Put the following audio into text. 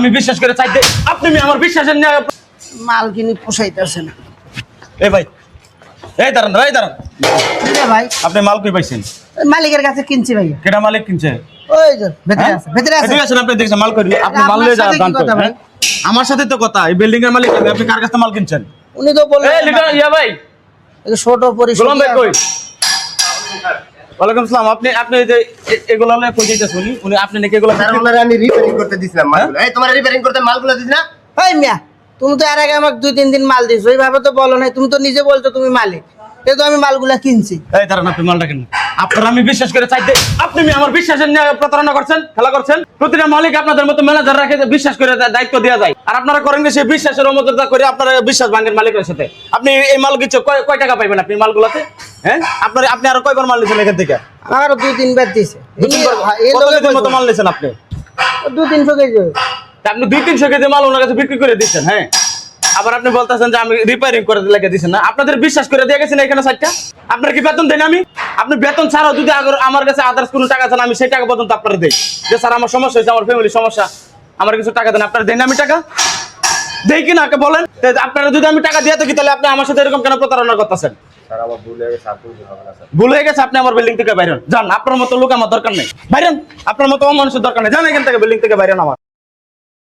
আমি বিশ্বাস করে চাইতে আপনি আমার বিশ্বাসের নিয়ে মাল কিনে পোষাইতেছে না। এ ভাই এই দাঁড়ান ভাই আপনি মাল কই পাইছেন? ওই মালিকের কাছে কিনছি ভাইয়া। কেডা মালিক কিনছে? ওই যে ভেতরে আছে, ভেতরে আছে। ঠিক আছে আপনি দেখছেন মাল কই আপনি মাল আপনার নিয়ে সাথে যান কি কথা ভাই? আমার সাথে তো কথা এই বিল্ডিং এর মালিক আপনি কার কাছে মাল কিনছেন? উনি তো বললেন এই লিডার ইয়া ভাই ছোট পরিসর। গোলাম ভাই কই? ওয়ালাইকুম আসসালাম। আপনি এই যে এগুলো নিয়ে কই যাইতেছেন? উনি আপনি নাকি এগুলো স্যার ওনারে আমি রিপেয়ারিং করতে দিছিলাম মালগুলো। এই তোমার রিপেয়ারিং করতে মালগুলো দিছ না? এই মিয়া, তুমি তো এর আগে আমাকে 2-3 দিন মাল দিছো, ওইভাবে তো বলো নাই। তুমি তো নিজে বলছো তুমি মালিক, এই তো আমি মালগুলা কিনছি। এই দাঁড়ান আপনি মালটা কেন? আপনার আমি বিশ্বাস করে চাইতে আপনি আমার বিশ্বাসের নিয়ে প্রতারণা করছেন, খেলা করছেন। প্রতিটা মালিক আপনাদের মতো ম্যানেজার রাখে বিশ্বাস করে দায়িত্ব দেওয়া যায়, আর আপনারা করেন যে সেই বিশ্বাসের অমর্যাদা করে আপনারা বিশ্বাস ভাঙেন মালিকের সাথে। আপনি এই মাল কিছু কয় টাকা পাইবেন আপনি মালগুলাতে? হ্যাঁ আপনি আরো কয়বার মাল নিয়েছেন এখান থেকে? আমারও 2-3 বার দিছে। কতদিন মতো মাল নিয়েছেন আপনি? 200-300 কেজি। তা আপনি 200-300 কেজি মাল ওনার কাছে বিক্রি করে দিচ্ছেন। হ্যাঁ আবার আপনি বলতেছেন যে আমি রিপেয়ারিং করে লেগে দিচ্ছেন না। আপনাদের বিশ্বাস করে দিয়ে গেছেন এখানে সাইডটা। আপনার কি বেতন দেন? আমি আপনি বেতন ছাড়াও যদি আমার কাছে আদার্স কোনো টাকা চান আমি সেই টাকা পর্যন্ত আপনারা দেই, যে স্যার আমার সমস্যা হয়েছে, আমার ফ্যামিলির সমস্যা, আমার কিছু টাকা দেন। আপনারা দেন আমি টাকা দেই কিনা বলেন? আপনারা যদি আমি টাকা দিয়ে থাকি তাহলে আপনি আমার সাথে এরকম কেন প্রতারণা করতেছেন? স্যার আমার ভুল হয়ে গেছে, আর কোনো ভুল হবে না স্যার। ভুল হয়ে গেছে, আপনি আমার বিল্ডিং থেকে বাইরেন যান। আপনার মতো লোক আমার দরকার নেই, বাইরেন। আপনার মতো মানুষের দরকার নেই, যান এখান থেকে, বিল্ডিং থেকে বাইরেন আমার।